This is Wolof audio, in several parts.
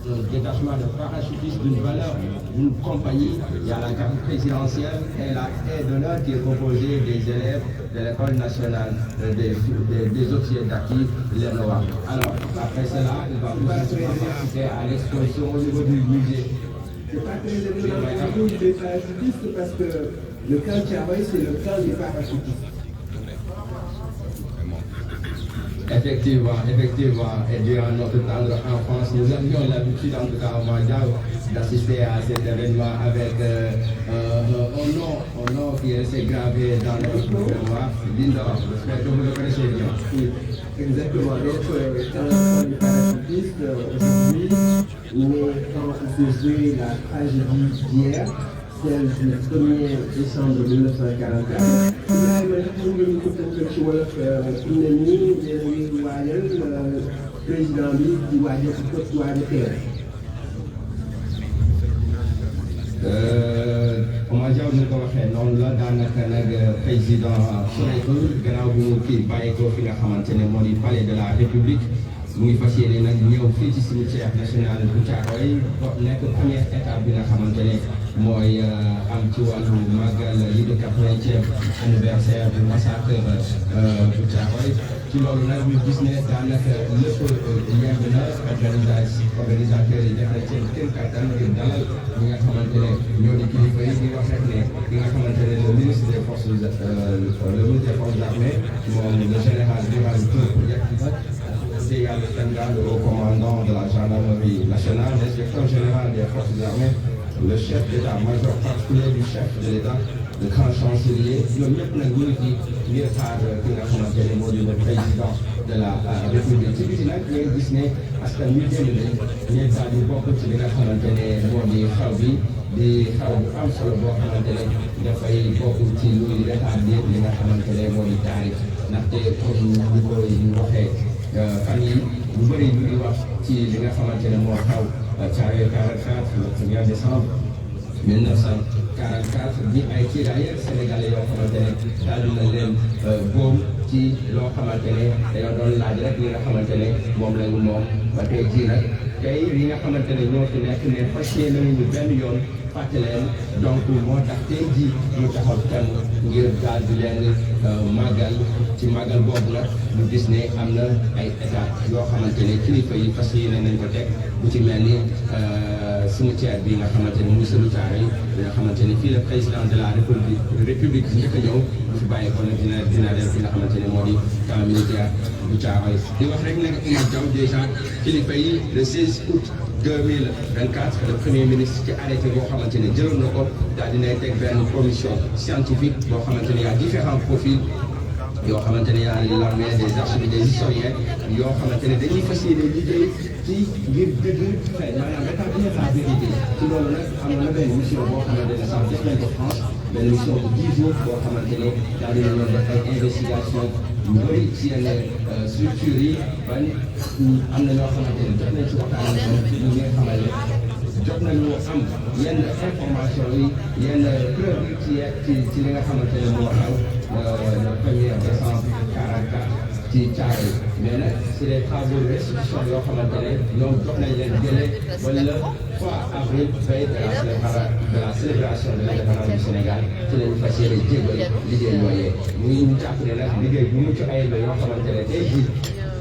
un détachement de parachutistes d'une valeur d'une compagnie. Il y a la garde présidentielle et la haie d'honneur qui est composée des élèves de l'école nationale des officiers d'acquis, les Noirs. Alors, après cela, il va participer à l'exposition au niveau du musée. C'est pas très étonnant des parachutistes parce que le camp Thiaroye, c'est le camp des parachutistes. Effectivement. Et durant notre tendre enfance, nous avions l'habitude, en tout cas au Mondial, d'assister à cet événement avec un nom qui est resté gravé dans notre mémoire, Lindor. J'espère que vous le connaissez bien. Oui, exactement. Donc, quand les parachutistes, aujourd'hui, quand il se jouait la tragédie d'hier, celle du 1er décembre 1944. président bi di waajal ci côte waaja teew. Omar Diaw ni ko waxee noonu la daanaka nag président soreetul gannaaw bu mu kii bàyyi ko fi nga xamante ne moo di palais de la République mu ngi fas yéene nag ñëw fii ci cimetière national bu Thiaroye nekk première étape bi nga xamante ne mooy am ci wàllu màggal li de 80e anniversaire du massacre bu Thiaroye ci loolu nag ñu gis ne daanaka lépp yemb na organisateurs yi def na seen kéem kattan ngir dalal ñi nga xamante ne ñoo di kilifa yi di wax rek ne ki nga xamante ne le ministre des forces armées moom le général Birame Touré c'est Yàlla Tanga, le haut commandant de la gendarmerie nationale, l'inspecteur général des forces armées, le chef d'état-major particulier du chef de l'État, le grand chancelier, ñoom ñëpp nag ñu ngi ci ngir xaar ki nga xamante ne moo di le président de la République. ci biti nag ngeen gis ne askan wi génn nañ ñeent daal di bokk ci li nga xamante ne moo di xaw bi di xaw bu am solo boo xamante ne dafay bokk ci luy rétablir li nga xamante ne moo di taarix ndaxte comme ni ko waxee fan yi ñu bëri ñu ngi wax ci li nga xamante ne moo xaw Thiaroye 44 le 1er décembre 1944 di ay tirailleurs sénégalais yoo xamante ne daal dina leen boom ci loo xamante ne dañoo doon laaj rek li nga xamante ne moom lañu moom ba tey jii nag tey li nga xamante ne ñoo fi nekk ne fas yéene nañu benn yoon fàtte leen donc moo tax tey jii ñu taxaw kenn ngir daal di leen màggal ci màggal boobu nag ñu gis ne am na ay étapes yoo xamante ne kilifa yi fas yéene nañ ko teg bu ci mel ni cimetière bi nga xamante ne muy sëlu Thiaroye yi nga xamante ne fii la président de la république njëkk a ñëw bu fi bàyyi ko nag dina dem fi nga xamante ne moo di camp militaire bu Thiaroye di wax rek nag Oumar Diaw déjà kilifa yi le 16 août 2024 le premier ministre ci arrêté boo xamante ne jëloon na ko daal dinay teg benn commission scientifique boo xamante ne y a différents profils yoo xamante ne y a l'armée des archives des historiens yoo xamante ne dañuy fas yéene liggéey ci ngir dëgg xëy maanaam rétablir la vérité ci loolu nag am na benn mission boo xamante ne sax def nañ ko France benn mission de 10 jours boo xamante ne daal dina ñoon def ay investigation yu bëri ci yenn structures yi ban am na ñoo xamante ne jot nañ ci waxtaan ak ñoom ñu ngi xamal ne jot nañu am yenn information yi yenn preuve ci li nga xamante ne moo xaw le 1er décembre 44 ci Thiaroye mais nag c'est des travaux de restitution yoo xamante ne ñoom jox nañ leen délai ba le 3 avril veille de la célébration de l'indépendance du Sénégal ci lañu fas yéene jébbal liggéey yooyee muy ñu jàpp ne nag liggéey bu mucc ayib la yoo xamante ne tey jii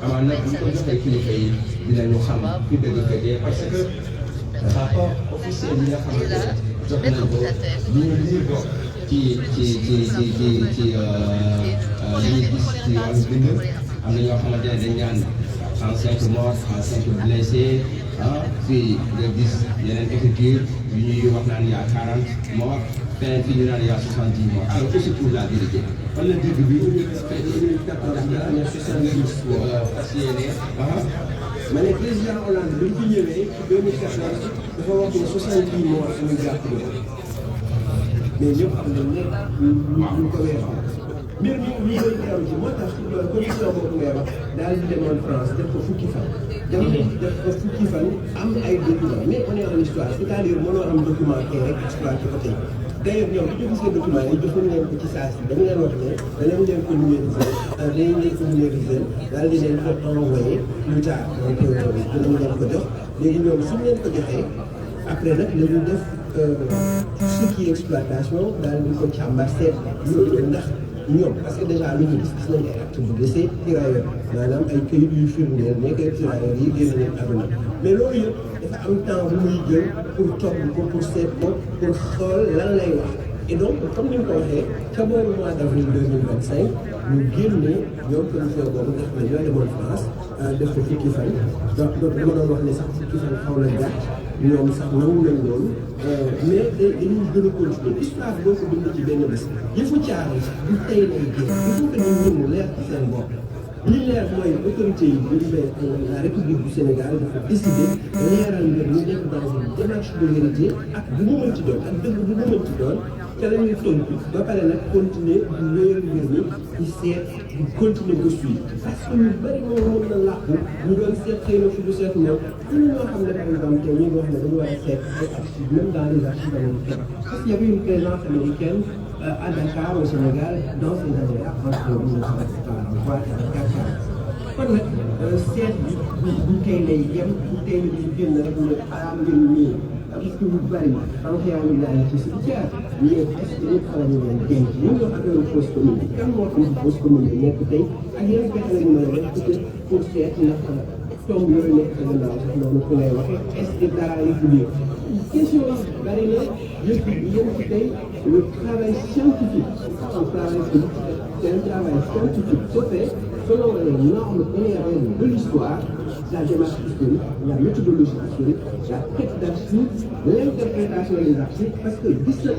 amaan nag bu ñu ko joxee kilifa yi dinañu xam fi dëgg fekkee parce que rapport officiel yi nga xamante ne jox nañ ko ñu lire ko ci li ñuy gis ci wàllu bind am na ñoo xamante ne dañ ñaan 35 morts 35 blessés fii nga gis yeneen écriture yu ñuy wax naan y a 40 morts feneen fii ñu naan y a 70 morts alors que se trouve la vérité fan la dëgg bi fas yéene ma ne président Hollande bi mu fi ñëwee ci 2014 dafa wax ne 70 morts ñu jàpp mais ñëpp xam nañ ne ñu ko weesu mbir mi ñu koy teew ci moo tax commission boobu ngay wax daal di demoon France def ko fukki fan. def ko fukki fan am ay documents mais on est en histoire c'est-à-dire mënoo am document tey rek exploité ko tey d'ailleurs ñoom bi ñu gisee document yi joxuñ leen ko ci saa si dañu leen wax ne danañ leen ko numériser daal di leen ko envoyé plus tard donc dinañ leen ko jox léegi ñoom suñ leen ko joxee après nag la ñu def ce qui est exploitation daal di ko càmbar seet loolu ndax ñoom parce que déjà lu ñu gis nañ ay acte bu décès tirailleur maanaam ay këyit yuy firndeel ne que tirailleur yi génn nañ àdduna mais loolu yëpp dafa am temps bu muy jël pour topp ko pour seet ko pour xool lan lay wax et donc comme ni nga ko waxee ca boobu mois d'avril 2025 ñu génne ñoom commission boobu nga xam ne ñoo demoon France def ko fukki fan donc dama doon wax ne sax fukki fan xaw na gàtt ñoom sax nangu nañ loolu mais dañuy gën a continuer histoire boo ko bind ci benn bés yëfu caare du tey lay génn il faut que nit ñi mu leer ci seen bopp li leer mooy autorité yi bu ñu la République du Sénégal dafa décider leeral mbir ñu nekk dans une démarche de vérité ak bu mu mënti doon ak dëgg bu mu mënti doon te la ñuy tontu ba pare nag continuer di wéyal mbir mi di seet di continuer de suivre parce que ñu bëri moom mën na làqu ñu doon seet xëy na fi du seet ñoom am na ñoo xam ne par exemple tey ñu ngi wax ne dañu war a seet ay archives même dans les archives américaines parce qu'il y avait une présence américaine à Dakar au Sénégal dans ces années-là entre 1943 et 1944 kon nag seet bu tey lay yem bu tey ñu génn rek ne mbir mi parce que bu bëri en réalité ci cimetière ñu est-ce que ñëpp xala ñu leen denc ñu ngi wax affaire fausse commune bi kan moo xam fausse commune bi nekk tey ak yeneen pexe la ñu mën a def peut-être pour seet ndax tomb yooyu nekk sa gannaaw sax noonu ku lay waxee est-ce que dara yi ci biir question yi bëri na yëpp yéen ci tey le travail scientifique un travail politique c'est un travail scientifique fait selon les normes et les règles de l'histoire, la démarche historique, la méthodologie historique, la quête d'archives, l'interprétation des archives, parce que 17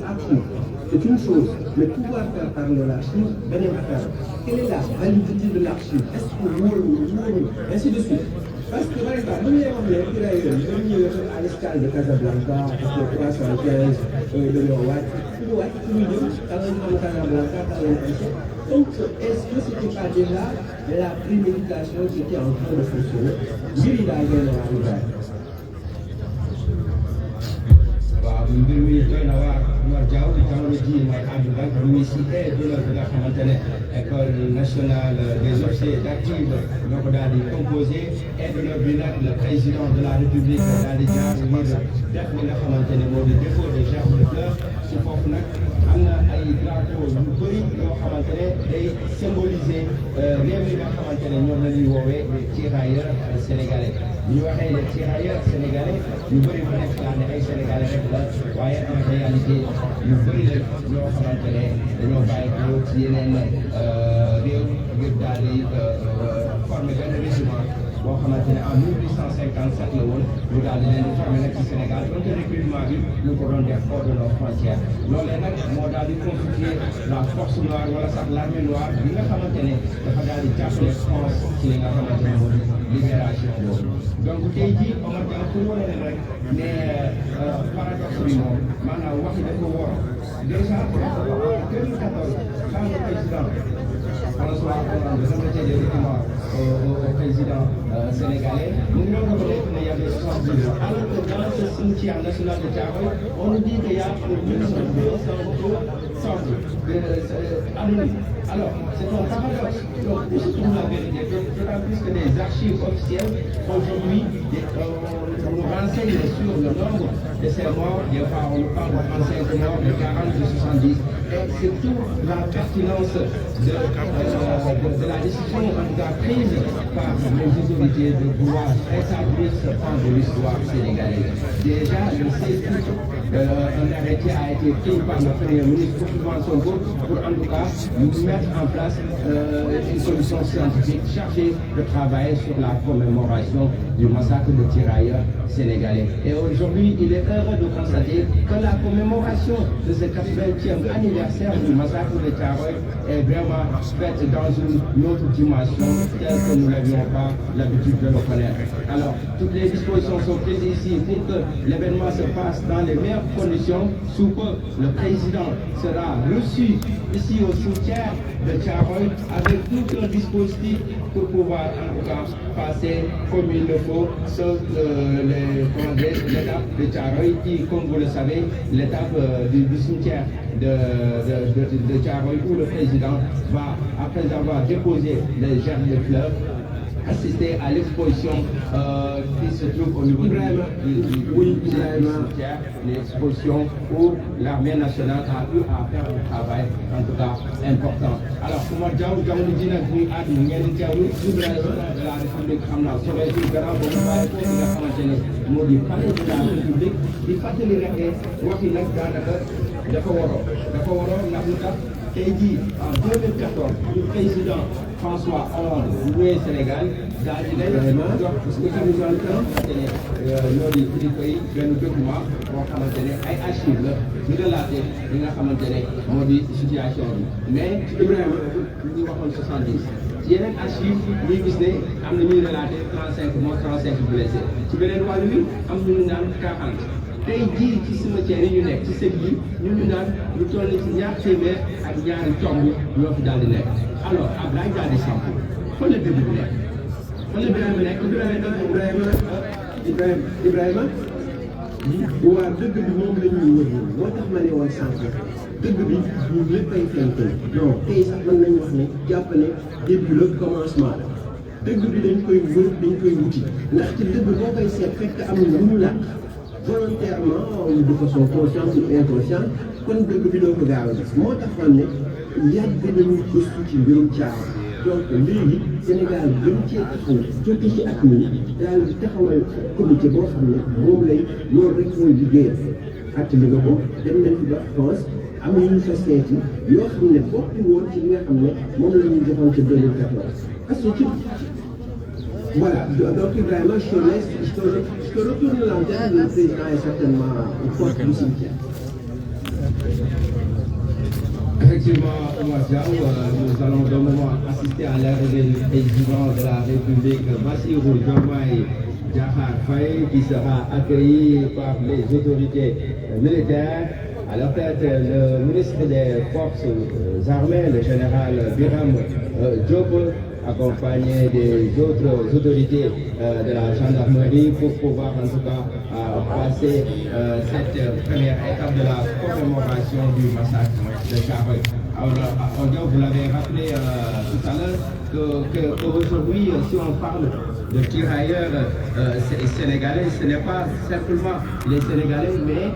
archives, c'est une chose, mais pouvoir faire parler l'archive, beneen affaire. Quelle est la validité de l'archive? Est-ce que wóorul ainsi de suite. Parce que par exemple, bu ñu leen wax ne tirailleurs yi dañu ñëw à l'escale de Casablanca parce que 315 dañoo wàcc suñu wàcc suñu jëm quand lañu am Casablanca quand lañu am donc est-ce que c'était pas déjà la préméditation qui était en train de fonctionner mbir yi daal doy na waar lu bari. waaw mbir mi doy na waar Omar Diaw jamono ji mooy àddu nag ñu ngi si d'honneur bi nga xamante ne école nationale des officiers d'active ñoo ko daal di composé d'honneur bi nag le président de la République daal di jaar ngir def li nga xamante ne moo di dépôt de gerbe de fleurs si foofu nag am na ay drapeau yu bëri yoo xamante ne day symboliser réew mi nga xamante ne ñoom la ñuy woowee les tirailleurs sénégalais ñu waxee les tirailleurs sénégalais ñu bëri ba nekk laa ne ay sénégalais rek la waaye en réalité ñu bëri la ñoo xamante ne dañoo bàyyi ko ci yeneen réew ngir daal di former benn régiment boo xamante ne en 1857 la woon ñu daal di leen di former nag ci Sénégal donc recrutement bi ñu ko doon def hors de nos frontières loolee nag moo daal di constituer la force noire wala sax l'armée noire bi nga xamante ne dafa daal di jàppale France ci li nga xamante ne moo di libération boobu donc tey jii Omar Diaw pour wane leen rek ne paradoxe bi moom maanaam wax yi dafa wóor déjà en 2014 quand le président François Hollande remettait des documents au président sénégalais mu ngi doon reconnaître ne y avait 70 morts alors que dans ce cimetière national de Thiaroye on nous dit qu'il y a 1200 centres anonymes. Alors, c'est un paradoxe. Donc, où se trouve la vérité? D'autant plus que les archives officielles, aujourd'hui, nous renseignent sur le nombre de ces morts. Des fois, on parle de 35 morts, de 40, de 70. Et surtout, la pertinence de la décision prise par les autorités de pouvoir rétablir ce pan de l'histoire sénégalaise. Déjà, le 16 août, un arrêté a été pris par le Premier ministre Ousmane Sonko pour en tout cas mettre en place une solution scientifique chargée de travailler sur la commémoration du massacre de tirailleurs sénégalais. Et aujourd'hui, il est heureux de constater que la commémoration de ce 80e anniversaire du massacre de Thiaroye est vraiment faite dans une autre dimension telle que nous n'avions pas l'habitude de le connaître. Alors, toutes les dispositions sont prises ici pour que l'événement se passe dans les meilleures conditions. Sous peu, le président sera reçu ici au cimetière de Thiaroye avec tout un dispositif pour pouvoir en tout cas passer comme il le faut l'étape de Thiaroye qui, comme vous le savez, l'étape du cimetière de Thiaroye où le président va, après avoir déposé les gerbes de fleurs, assister à l'exposition qui se trouve au niveau du cimetière, l'exposition où l'armée nationale a eu à faire un travail en tout cas important. Alors pour moi, Diaw le dit nag muy àdduna ngeen teewlu président de la République xam naa su dee suñu gannaaw boobu waaye foofu nga xamante ne moo di palais de la République di fàttali rek ne wax yi nag daanaka dafa waroo ndax lu tax tey jii en 2014 le président François Hollande bu ñëwee Sénégal daal di lay jox parce que ñoo di kilifa yi benn document boo xamante ne ay archives la ñu relaté li nga xamante ne moo di situation bi mais Ibrahima ñu waxoon 70 ci yeneen archives ñuy gis ne am na ñuy relaté 35 morts 35 blessés ci beneen wàll wi am ñu naan 40 tey jii ci cimetière yi ñu nekk ci sëg yi ñu naan lu toll ci ñaar téeméer ak ñaari tomb ñoo fi daal di nekk alors Abdoulaye daal di samp fan la dëgg bi nekk fan la Ibrahima nekk Ibrahima waa dëgg bi moom la ñuy wër moo tax ma ne woon sànq dëgg bi ñun léppay feeñ tey non tey sax mën nañu wax ne jàpp ne début la commencement la dëgg bi dañ koy wër dañ koy wuti ndax ci dëgg boo koy seet fekk am na lu ñu làkk volontairement ou de façon consciente ou inconsciente kon dëgg bi doo ko gaaw a gis moo taxoon ne yàgg nañu gëstu ci mbirum caawa donc léegi Sénégal gën cee taxaw joti ci at mi daal di taxawal comité boo xam ne moom lay loolu rek mooy liggéeyam at li nga ko dem nañ fi ba France am nañu fa seeti yoo xam ne bokku woon ci li nga xam ne moom la ñu joxoon ci 2014 parce que ci voilà donc Ibrahima je te retourne l'antenne, le président est certainement au poste du cimetière. Effectivement, Omar Diaw, nous allons d'un moment assister à l'arrivée du président de la République, Bassirou Diomaye Diakhar Faye, qui sera accueilli par les autorités militaires. À la tête, le ministre des Forces armées, le général Biram Diop, accompagné des autres autorités de la gendarmerie pour pouvoir en tout cas passer cette première étape de la commémoration du massacre de Thiaroye. Alors, vous l'avez rappelé tout à l'heure qu'aujourd'hui, si on parle de tirailleurs sénégalais, ce n'est pas simplement les Sénégalais, mais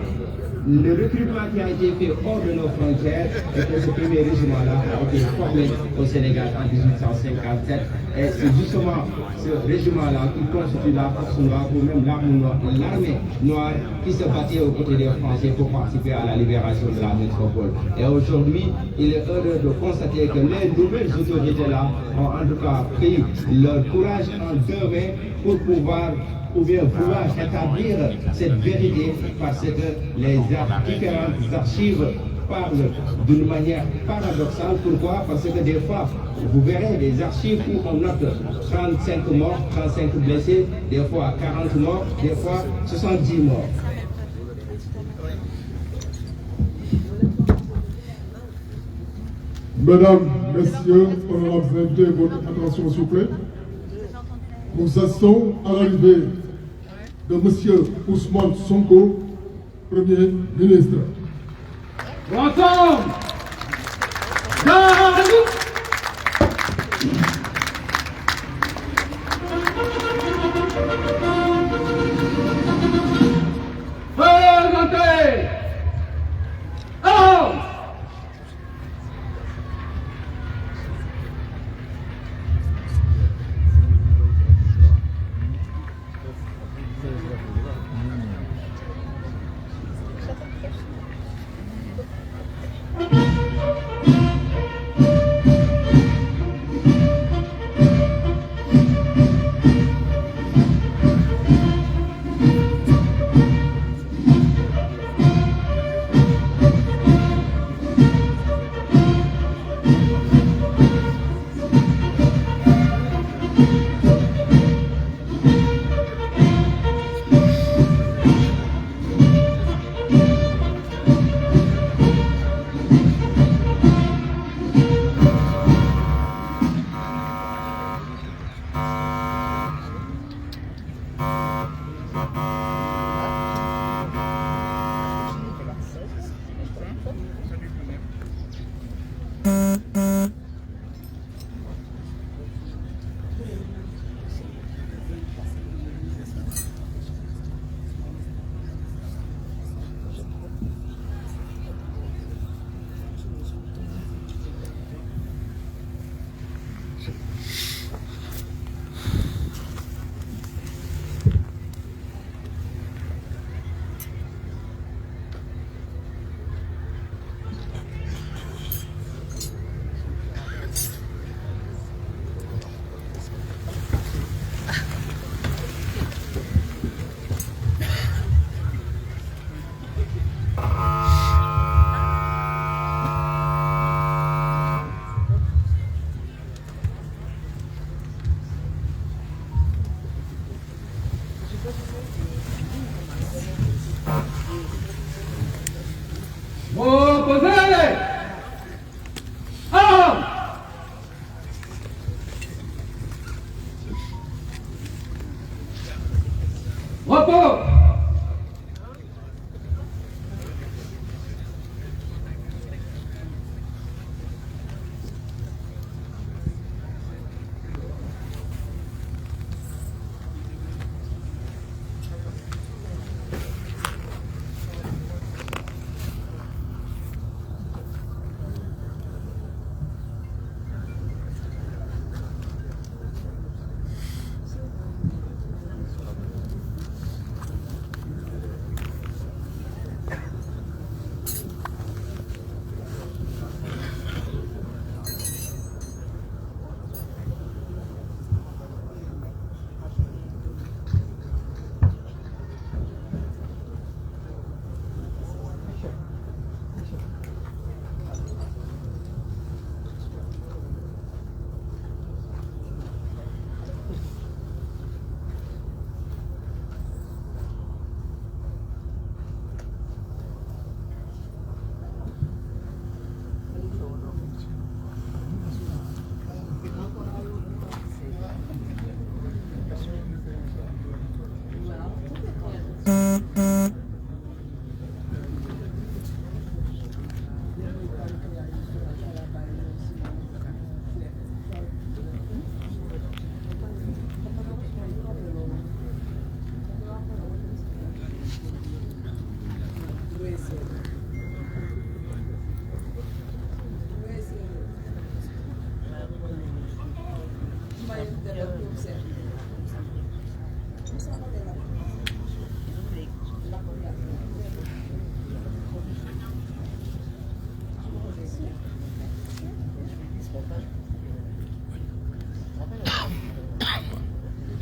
le recrutement qui a été fait hors de nos frontières et que ce premier régiment-là a été formé au Sénégal en 1857. Et c'est justement ce régiment-là qui constitue la force noire ou même l'armée noire qui se battait aux côtés des Français pour participer à la libération de la métropole. Et aujourd'hui, il est heureux de constater que les nouvelles autorités-là ont en tout cas pris leur courage en deux mains pour pouvoir ou bien vouloir établir cette vérité parce que les différentes archives parlent d'une manière paradoxale. Pourquoi? Parce que des fois, vous verrez des archives où on note 35 morts, 35 blessés, des fois 40 morts, des fois 70 morts. Mesdames, Messieurs, honorables invités, votre attention s'il vous plaît. Nous assistons à l'arrivée de M. Ousmane Sonko, Premier ministre. Welcome!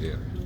Yeah.